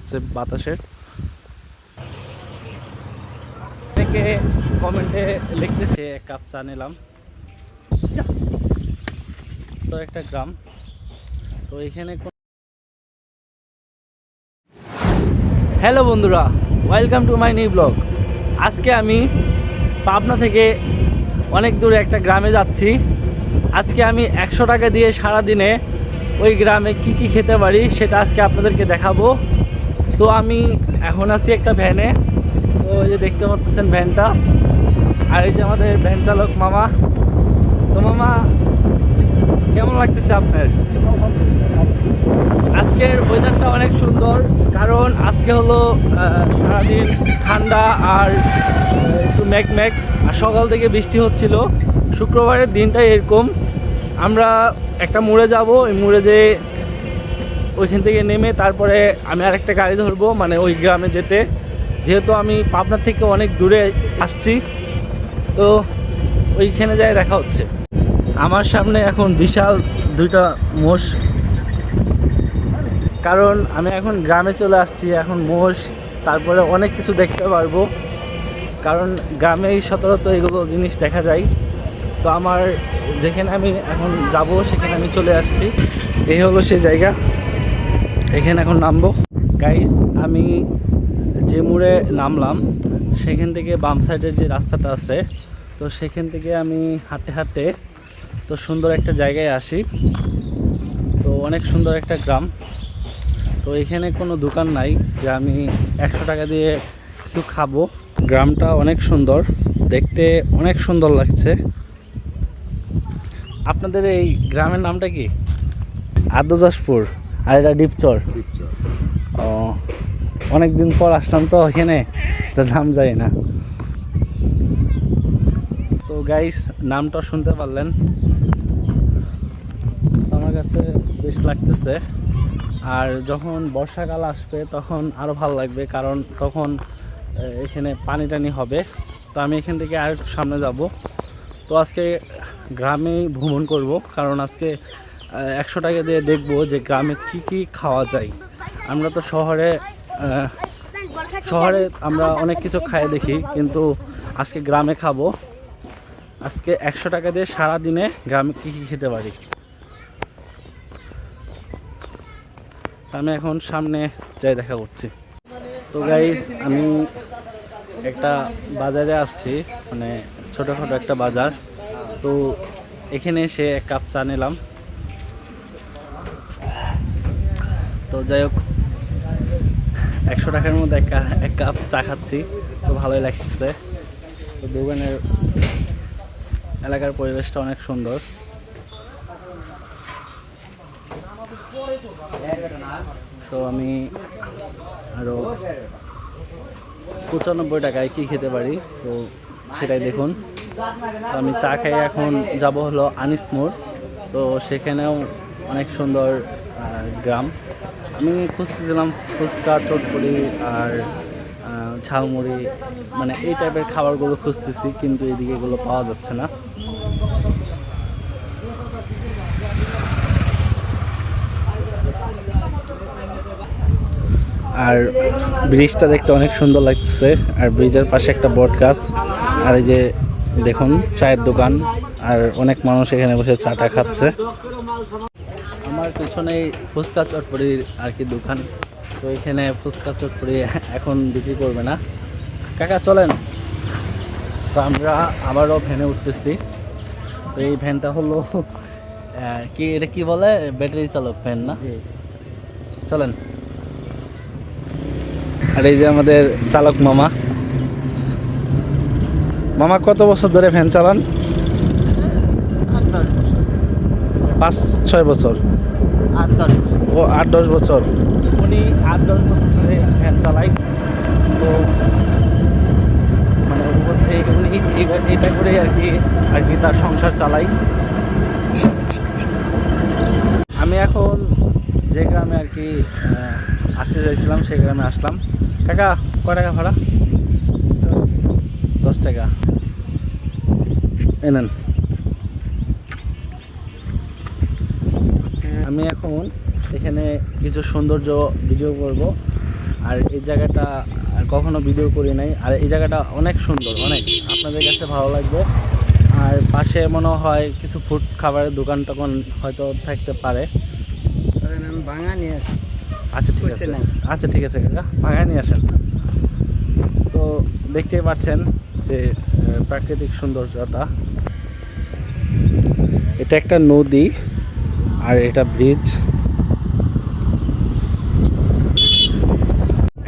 আসছে বাতাসের। অনেকে কমেন্টে লিখতেছে এক কাপ চা নিলাম। তো একটা গ্রাম, তো এখানে হ্যালো বন্ধুরা, welcome to my new blog. আজকে আমি পাবনা থেকে অনেক দূরে একটা গ্রামে যাচ্ছি। আজকে আমি 100 টাকা দিয়ে সারাদিনে ওই গ্রামে কি কি খেতে পারি সেটা আজকে আপনাদেরকে দেখাবো। তো আমি এখন আছি একটা ভ্যানে, তো এই যে দেখতে পাচ্ছেন ভ্যানটা, আর এই যে আমাদের ভ্যান চালক মামা। তো মামা, কেমন লাগতেছে আপনার? আজকের ওয়েদারটা অনেক সুন্দর, কারণ আজকে হলো সারাদিন ঠান্ডা আর একটু মেঘ, আর সকাল থেকে বৃষ্টি হচ্ছিল। শুক্রবারের দিনটাই এরকম। আমরা একটা মোড়ে যাব, ওই মোড়ে যেয়ে ওইখান থেকে নেমে তারপরে আমি আরেকটা গাড়ি ধরবো, মানে ওই গ্রামে যেতে। যেহেতু আমি পাবনা থেকে অনেক দূরে আসছি, তো ওইখানে যাই দেখা হচ্ছে। আমার সামনে এখন বিশাল দুইটা মোষ, কারণ আমি এখন গ্রামে চলে আসছি। এখন মোষ, তারপরে অনেক কিছু দেখতে পারবো, কারণ গ্রামেই সচরাচর এগুলো জিনিস দেখা যায়। তো আমার যেখানে আমি এখন যাব সেখানে আমি চলে আসছি। এই হলো সেই জায়গা, এখানে এখন নামবো। গাইস, আমি যে মোড়ে নামলাম সেখান থেকে বাম সাইডের যে রাস্তাটা আছে, তো সেখান থেকে আমি হাঁটতে হাঁটতে তো সুন্দর একটা জায়গায় আসি। তো অনেক সুন্দর একটা গ্রাম। তো এখানে কোনো দোকান নাই যে আমি 100 টাকা দিয়ে কিছু খাবো। গ্রামটা অনেক সুন্দর, দেখতে অনেক সুন্দর লাগছে। আপনাদের এই গ্রামের নামটা কি? আদ্যদাসপুর, আর এটা ডিপচর। ও, অনেকদিন পর আসলাম তো এখানে, তো নাম জানি না। তো গাইস, নামটা শুনতে পারলেন, আমার কাছে বেশ লাগতেছে। আর যখন বর্ষাকাল আসবে তখন আরও ভালো লাগবে, কারণ তখন এখানে পানি টানি হবে। তো আমি এখান থেকে আর একটু সামনে যাব। তো আজকে গ্রামেই ভ্রমণ করব, কারণ আজকে 100 টাকা দিয়ে দেখব যে গ্রামে কি কি খাওয়া যায়। আমরা তো শহরে আমরা অনেক কিছু খাই দেখি, কিন্তু আজকে গ্রামে খাবো। আজকে 100 টাকা দিয়ে সারাদিনে গ্রামে কি কি খেতে পারি। আমি এখন সামনে যাই দেখা করছি। তো গাইস, আমি একটা বাজারে আসছি, মানে ছোটোখাটো একটা বাজার। তো এখানে এসে এক কাপ চা নিলাম। তো যাই হোক, 100 টাকার মধ্যে এক কাপ চা খাচ্ছি, তো ভালোই লাগছে। তো দোকানের এলাকার পরিবেশটা অনেক সুন্দর। তো আমি আরও 95 টাকায় কী খেতে পারি, তো সেটাই দেখুন। তো আমি চা খাই, এখন যাব হলো আনিস মোড়। তো সেখানেও অনেক সুন্দর গ্রাম। আমি খুঁজতেছিলাম ফুচকা, চটপটি আর ঝালমুড়ি, মানে এই টাইপের খাবারগুলো খুঁজতেছি, কিন্তু এদিকে এগুলো পাওয়া যাচ্ছে না। আর ব্রিজটা দেখতে অনেক সুন্দর লাগছে, আর ব্রিজের পাশে একটা বট গাছ, আর এই যে দেখুন চায়ের দোকান, আর অনেক মানুষ এখানে বসে চাটা খাচ্ছে। আমার পিছনেই ফুচকা চটপটির আর কি দোকান। তো এখানে ফুচকা চটপটি এখন বিক্রি করবে না। কাকা চলেন। তো আমরা আবারও ভ্যানে উঠতেছি। তো এই ভ্যানটা হলো কি, এটা কি বলে, ব্যাটারি চালক ভ্যান না? চলেন। আর এই যে আমাদের চালক মামা। মামা, কত বছর ধরে ভ্যান চালান? 5-6 বছর। ও 8-10 বছর। উনি 8-10 বছর ধরে ভ্যান চালাই। তো মানে উনি এটা করে আর কি তার সংসার চালাই। আমি এখন যে গ্রামে আর কি আসতে চাইছিলাম সেই গ্রামে আসলাম। কাকা, কয় টাকা ভাড়া? 10 টাকা এনেন। আমি এখন এখানে কিছু সৌন্দর্য ভিডিও করব, আর এই জায়গাটা আর কখনো ভিডিও করি নাই, আর এই জায়গাটা অনেক সুন্দর, অনেক আপনাদের কাছে ভালো লাগবে। আর পাশে মনে হয় কিছু ফুড খাবারের দোকান টোকান হয়তো থাকতে পারে। ভাঙা নিয়ে আসি। আচ্ছা ঠিক আছে, আচ্ছা ঠিক আছে কাকা, ভাঙা নিয়ে আসেন। তো দেখতেই পাচ্ছেন যে প্রাকৃতিক সৌন্দর্যটা। এটা একটা নদী আর এটা ব্রিজ।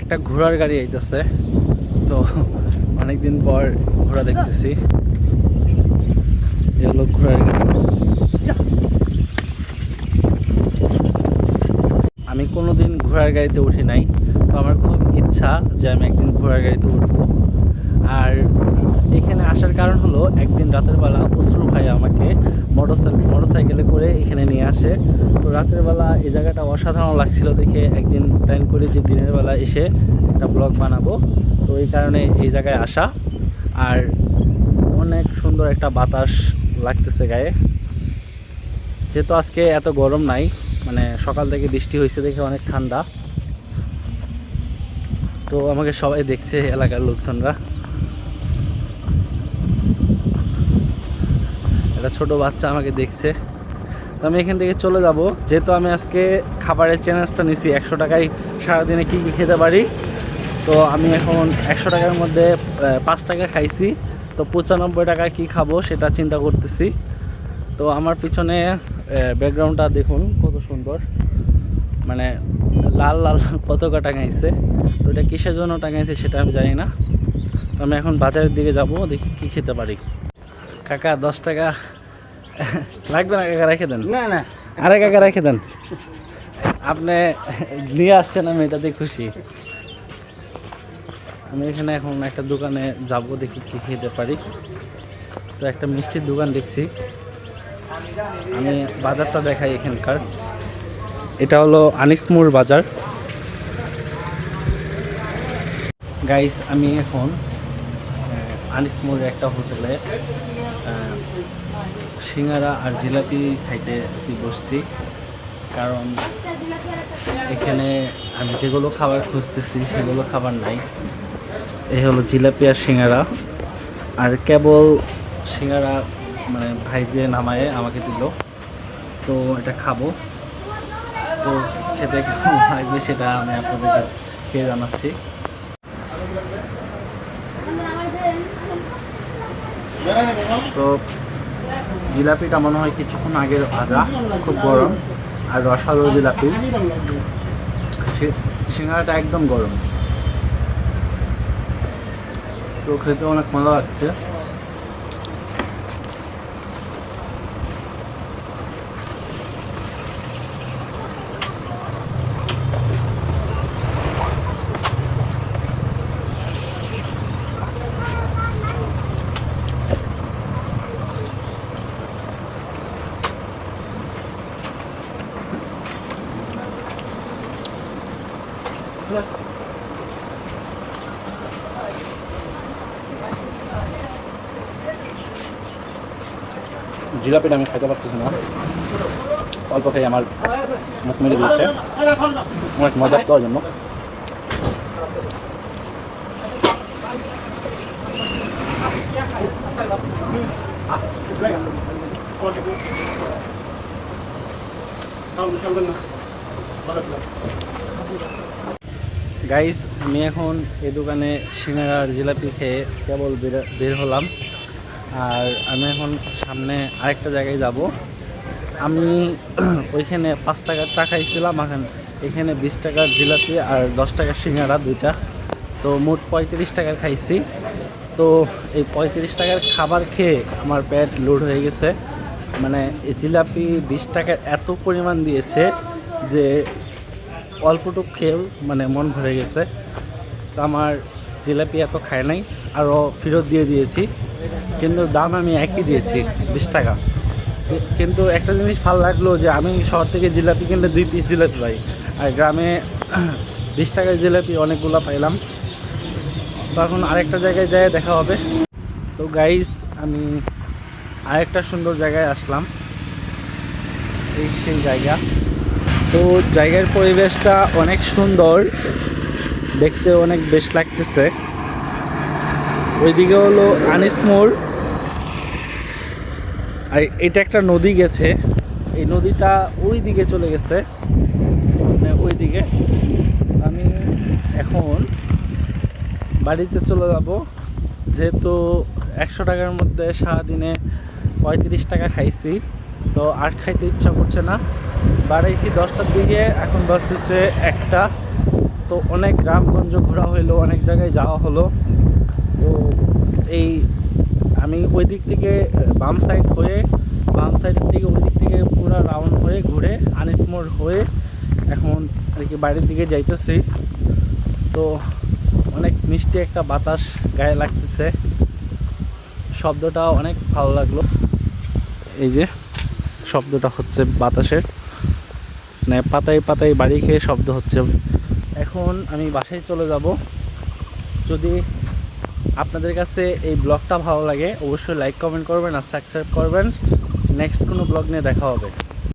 একটা ঘোড়ার গাড়ি আইতেছে, তো অনেকদিন পর ঘোড়া দেখতেছি। এ হলো ঘোড়ার গাড়ি। আমি কোনোদিন ঘোড়ার গাড়িতে উঠি নাই, তো আমার খুব ইচ্ছা যে আমি একদিন ঘোড়ার গাড়িতে উঠবো। আর এখানে আসার কারণ হলো একদিন রাতের বেলা অশ্রু ভাই আমাকে মোটরসাইকেলে করে এখানে নিয়ে আসে। তো রাতের বেলা এই জায়গাটা অসাধারণ লাগছিল দেখে একদিন প্ল্যান করি যে দিনের বেলা এসে একটা ব্লগ বানাবো। তো এই কারণে এই জায়গায় আসা। আর অনেক সুন্দর একটা বাতাস লাগতেছে গায়ে, যেহেতু আজকে এত গরম নাই, মানে সকাল থেকে বৃষ্টি হয়েছে দেখে অনেক ঠান্ডা। তো আমাকে সবাই দেখছে, এলাকার লোকজনরা। একটা ছোট বাচ্চা আমাকে দেখছে। তো আমি এখান থেকে চলে যাব, যেহেতু আমি আজকে খাবারের চ্যালেঞ্জটা নিছি 100 টাকায় সারাদিনে কী কী খেতে পারি। তো আমি এখন 100 টাকার মধ্যে 5 টাকা খাইছি, তো 95 টাকায় কী খাবো সেটা চিন্তা করতেছি। তো আমার পিছনে ব্যাকগ্রাউন্ডটা দেখুন কত সুন্দর, মানে লাল লাল পতাকা টাঙাইছে। তো এটা কিসের জন্য টাঙাইছে সেটা আমি জানি না। তো আমি এখন বাজারের দিকে যাব, দেখি কী খেতে পারি। কাকা 10 টাকা লাগবে না কাকা, রেখে দেন। না না, আরে কাকা রেখে দেন, আপনি নিয়ে আসছেন, আমি এটাতে খুশি। আমি এখানে এখন একটা দোকানে যাব, দেখি কী খেতে পারি। তো একটা মিষ্টির দোকান দেখছি, আমি বাজারটা দেখাই এখানকার। এটা হলো আনিসমুর বাজার। গাইস আমি এখন আনিসমুর একটা হোটেলে সিঙ্গারা আর জিলাপি খাইতে বসছি, কারণ এখানে আমি যেগুলো খাবার খুঁজতেছি সেগুলো খাবার নাই। এই হলো জিলাপি আর সিঙ্গারা, আর কেবল সিঙ্গারা মানে ভাই যে নামায়ে আমাকে দিল, তো এটা খাবো। তো খেতে কেমন লাগবে সেটা আমি আপনাদের খেয়ে জানাচ্ছি। তো জিলাপিটা মনে হয় কিছুক্ষণ আগের ভাজা, খুব গরম আর রসালো জিলাপি। সিঙ্গারাটা একদম গরম, তো খেতে অনেক মজা লাগছে। জিলাপিটা আমি খাইতে পারতেছি না, অল্প খেয়ে আমার মুখ মেরে দিয়েছে অনেক মজা দেওয়ার জন্য। গাইস আমি এখন এই দোকানে সিঙ্গারা আর জিলাপি খেয়ে কেবল বের হলাম, আর আমি এখন সামনে আরেকটা জায়গায় যাব। আমি ওইখানে 5 টাকার চা খাইছিলাম, এখানে 20 টাকার জিলাপি আর 10 টাকার সিঙ্গারা দুইটা, তো মোট 35 টাকার খাইছি। তো এই 35 টাকার খাবার খেয়ে আমার পেট লোড হয়ে গেছে। মানে এই জিলাপি 20 টাকার এত পরিমাণ দিয়েছে যে অল্পটুক খেয়েও মানে মন ভরে গেছে। তো আমার জিলাপি এত খায় নাই, আরও ফেরত দিয়ে দিয়েছি, কিন্তু দাম আমি একই দিয়েছি 20 টাকা। কিন্তু একটা জিনিস ভালো লাগলো যে আমি শহর থেকে জিলাপি কিনলে 2 পিস জিলাপি পাই, আর গ্রামে 20 টাকার জিলাপি অনেকগুলো পাইলাম। তো এখন আরেকটা জায়গায় যেয়ে দেখা হবে। তো গাইস আমি আরেকটা সুন্দর জায়গায় আসলাম, এই সেই জায়গা। তো জায়গার পরিবেশটা অনেক সুন্দর, দেখতে অনেক বেশ লাগতেছে। ওইদিকে হলো আনিস মোড়, আর এটা একটা নদী গেছে, এই নদীটা ওই দিকে চলে গেছে, মানে ওই দিকে। আমি এখন বাড়িতে চলে যাব, যেহেতু 100 টাকার মধ্যে সারাদিনে 35 টাকা খাইছি, তো আর খাইতে ইচ্ছা করছে না। বাড়াইছি 10টার দিকে, এখন বাজতেছে 1টা। তো অনেক গ্রামগঞ্জ ঘোরা হইলো, অনেক জায়গায় যাওয়া হলো। তো এই আমি ওই দিক থেকে বাম সাইড থেকে ওই দিক থেকে পুরো রাউন্ড হয়ে ঘুরে আনিস মোড় হয়ে এখন আর কি বাড়ির দিকে যাইতেছি। তো অনেক মিষ্টি একটা বাতাস গায়ে লাগতেছে, শব্দটা অনেক ভালো লাগলো। এই যে শব্দটা হচ্ছে বাতাসের, মানে পাতায় পাতায় বাড়ি খেয়ে শব্দ হচ্ছে। এখন আমি বাসায় চলে যাব। যদি আপনাদের কাছে এই ব্লগটা ভালো লাগে অবশ্যই লাইক কমেন্ট করবেন আর সাবস্ক্রাইব করবেন। নেক্সট কোনো ব্লগ নিয়ে দেখা হবে।